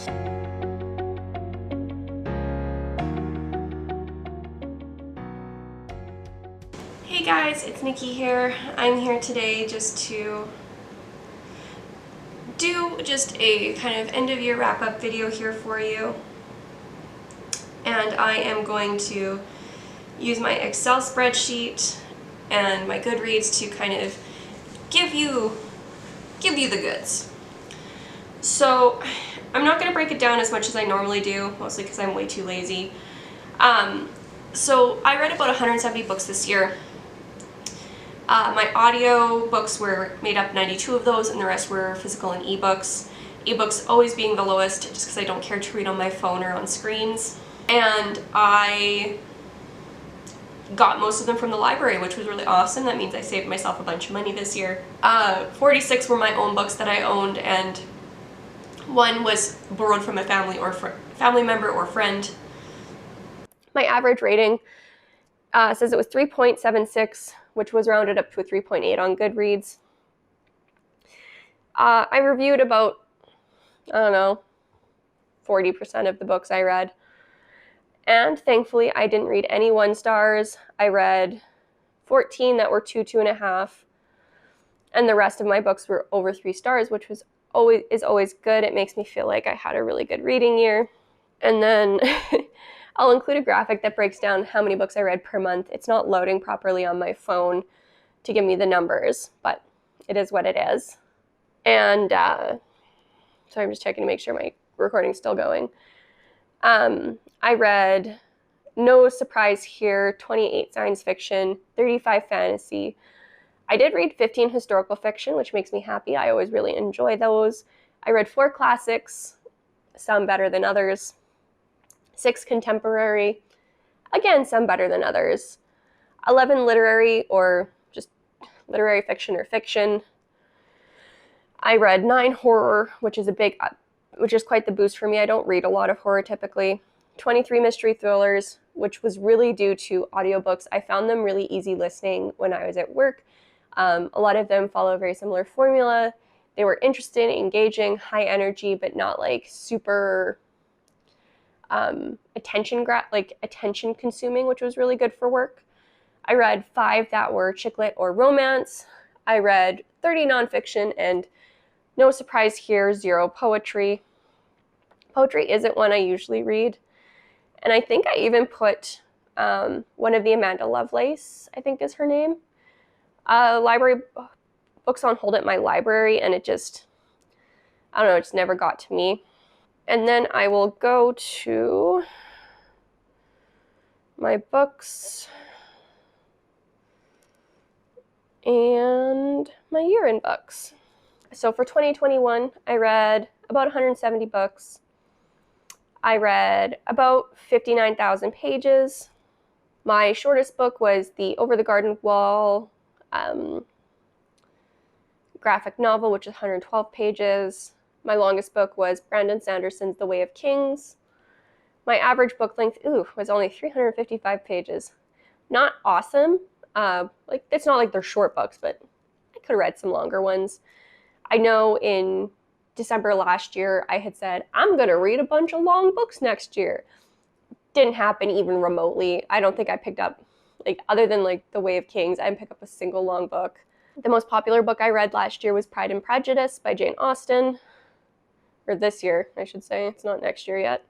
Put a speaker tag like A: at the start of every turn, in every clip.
A: Hey guys, it's Nikki here. I'm here today just to do a kind of end of year wrap up video here for you. And I am going to use my Excel spreadsheet and my Goodreads to kind of give you the goods. So I'm not going to break it down as much as I normally do, mostly because I'm way too lazy. So I read about 170 books this year. My audio books were made up 92 of those, and the rest were physical and ebooks. Ebooks always being the lowest, just because I don't care to read on my phone or on screens. And I got most of them from the library, which was really awesome. That means I saved myself a bunch of money this year. 46 were my own books that I owned, and one was borrowed from a family member or friend. My average rating says it was 3.76, which was rounded up to a 3.8 on Goodreads. I reviewed about, 40% of the books I read. And thankfully, I didn't read any 1 stars. I read 14 that were 2.5. And the rest of my books were over 3 stars, which is always good. It makes me feel like I had a really good reading year. And then I'll include a graphic that breaks down how many books I read per month. It's not loading properly on my phone to give me the numbers, but it is what it is. And so I'm just checking to make sure my recording's still going. I read, no surprise here, 28 science fiction, 35 fantasy. I did read 15 historical fiction, which makes me happy. I always really enjoy those. I read 4 classics, some better than others. 6 contemporary, again, some better than others. 11 literary or just literary fiction or fiction. I read 9 horror, which is quite the boost for me. I don't read a lot of horror typically. 23 mystery thrillers, which was really due to audiobooks. I found them really easy listening when I was at work. A lot of them follow a very similar formula. They were interesting, engaging, high energy, but not like super attention consuming, which was really good for work. I read 5 that were chick lit or romance. I read 30 nonfiction, and no surprise here, 0 poetry. Poetry isn't one I usually read. And I think I even put one of the Amanda Lovelace, I think is her name, library books on hold at my library, and it just never got to me. And then I will go to my books and my year-end books. So for 2021, I read about 170 books. I read about 59,000 pages. My shortest book was the Over the Garden Wall graphic novel, which is 112 pages. My longest book was Brandon Sanderson's The Way of Kings. My average book length, was only 355 pages. Not awesome. It's not like they're short books, but I could have read some longer ones. I know in December last year, I had said, I'm going to read a bunch of long books next year. Didn't happen even remotely. I don't think I picked up, other than The Way of Kings, I didn't pick up a single long book. The most popular book I read last year was Pride and Prejudice by Jane Austen. Or this year, I should say. It's not next year yet.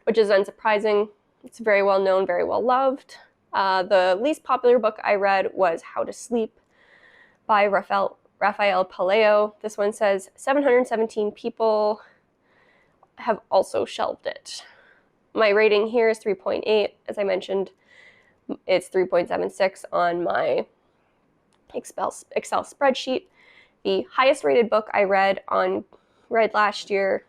A: Which is unsurprising. It's very well known, very well loved. The least popular book I read was How to Sleep by Rafael Paleo. This one says 717 people have also shelved it. My rating here is 3.8. As I mentioned, it's 3.76 on my Excel spreadsheet. The highest rated book I read last year,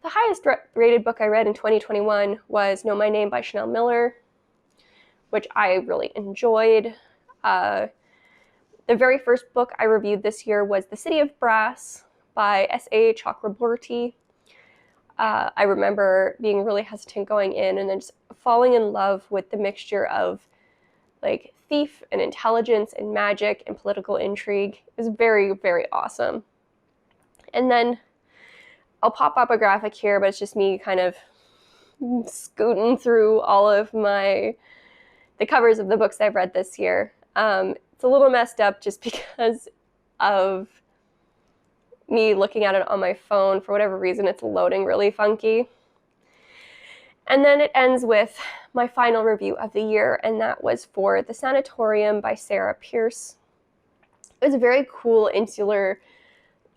A: the highest rated book I read in 2021 was Know My Name by Chanel Miller, which I really enjoyed. The very first book I reviewed this year was The City of Brass by S.A. Chakraborty. I remember being really hesitant going in and then just falling in love with the mixture of thief and intelligence and magic and political intrigue. It was very, very awesome. And then I'll pop up a graphic here, but it's just me kind of scooting through all of the covers of the books I've read this year. It's a little messed up just because of me looking at it on my phone. For whatever reason, it's loading really funky. And then it ends with my final review of the year, and that was for The Sanatorium by Sarah Pierce. It was a very cool, insular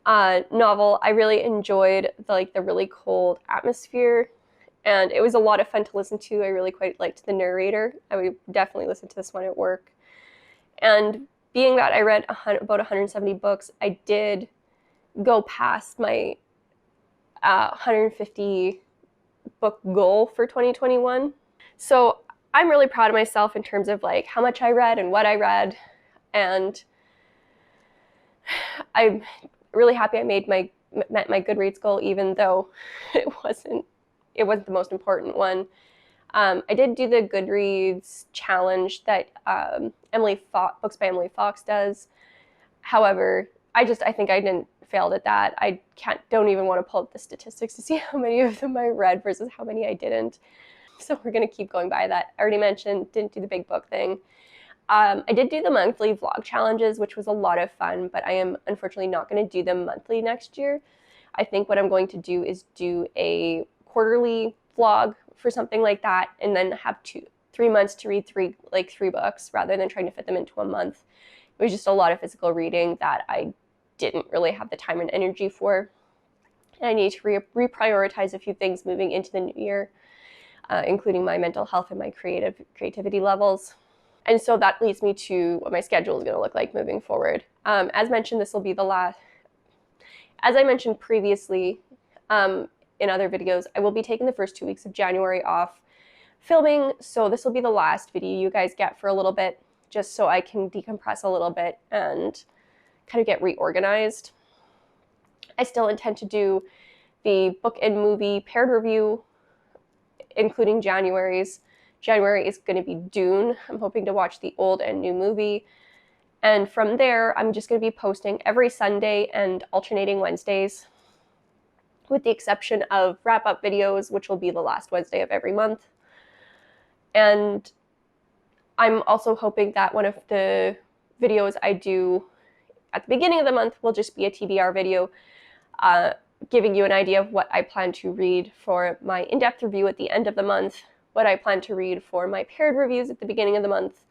A: novel. I really enjoyed the really cold atmosphere, and it was a lot of fun to listen to. I really quite liked the narrator. I would definitely listen to this one at work. And being that I read about 170 books, I did go past my 150 book goal for 2021. So I'm really proud of myself in terms of like how much I read and what I read, and I'm really happy I met my Goodreads goal, even though it wasn't the most important one. I did do the Goodreads challenge that Books by Emily Fox does. However, I think I failed at that. I don't even want to pull up the statistics to see how many of them I read versus how many I didn't. So we're going to keep going by that. I already mentioned, didn't do the big book thing. I did do the monthly vlog challenges, which was a lot of fun, but I am unfortunately not going to do them monthly next year. I think what I'm going to do is do a quarterly vlog for something like that, and then have 3 months to read three books rather than trying to fit them into a month. It was just a lot of physical reading that I didn't really have the time and energy for. And I need to reprioritize a few things moving into the new year, including my mental health and my creativity levels. And so that leads me to what my schedule is going to look like moving forward. As mentioned, this will be the last. As I mentioned previously in other videos, I will be taking the first 2 weeks of January off filming. So this will be the last video you guys get for a little bit, just so I can decompress a little bit and kind of get reorganized. I still intend to do the book and movie paired review, including January's. January is going to be Dune. I'm hoping to watch the old and new movie. And from there, I'm just going to be posting every Sunday and alternating Wednesdays, with the exception of wrap-up videos, which will be the last Wednesday of every month. And I'm also hoping that one of the videos I do at the beginning of the month will just be a TBR video, giving you an idea of what I plan to read for my in-depth review at the end of the month, what I plan to read for my paired reviews at the beginning of the month,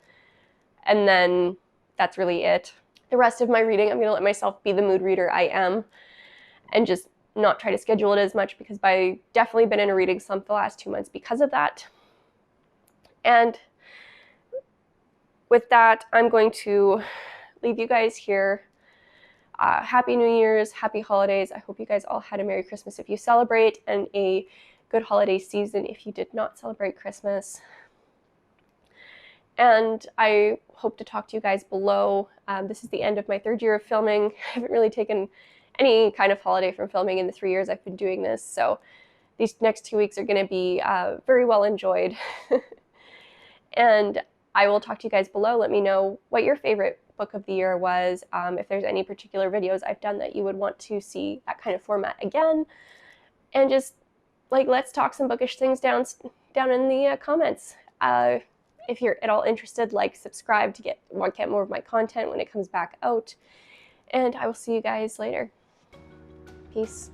A: and then that's really it. The rest of my reading, I'm going to let myself be the mood reader I am, and just not try to schedule it as much, because I've definitely been in a reading slump the last 2 months because of that. And with that, I'm going to leave you guys here. Happy New Year's, happy holidays. I hope you guys all had a Merry Christmas if you celebrate, and a good holiday season if you did not celebrate Christmas. And I hope to talk to you guys below. This is the end of my 3rd year of filming. I haven't really taken any kind of holiday from filming in the 3 years I've been doing this, so these next 2 weeks are going to be very well enjoyed. And I will talk to you guys below. Let me know what your favorite book of the year was, if there's any particular videos I've done that you would want to see that kind of format again, and just let's talk some bookish things down in the comments. If you're at all interested, subscribe to get more of my content when it comes back out, and I will see you guys later. Peace.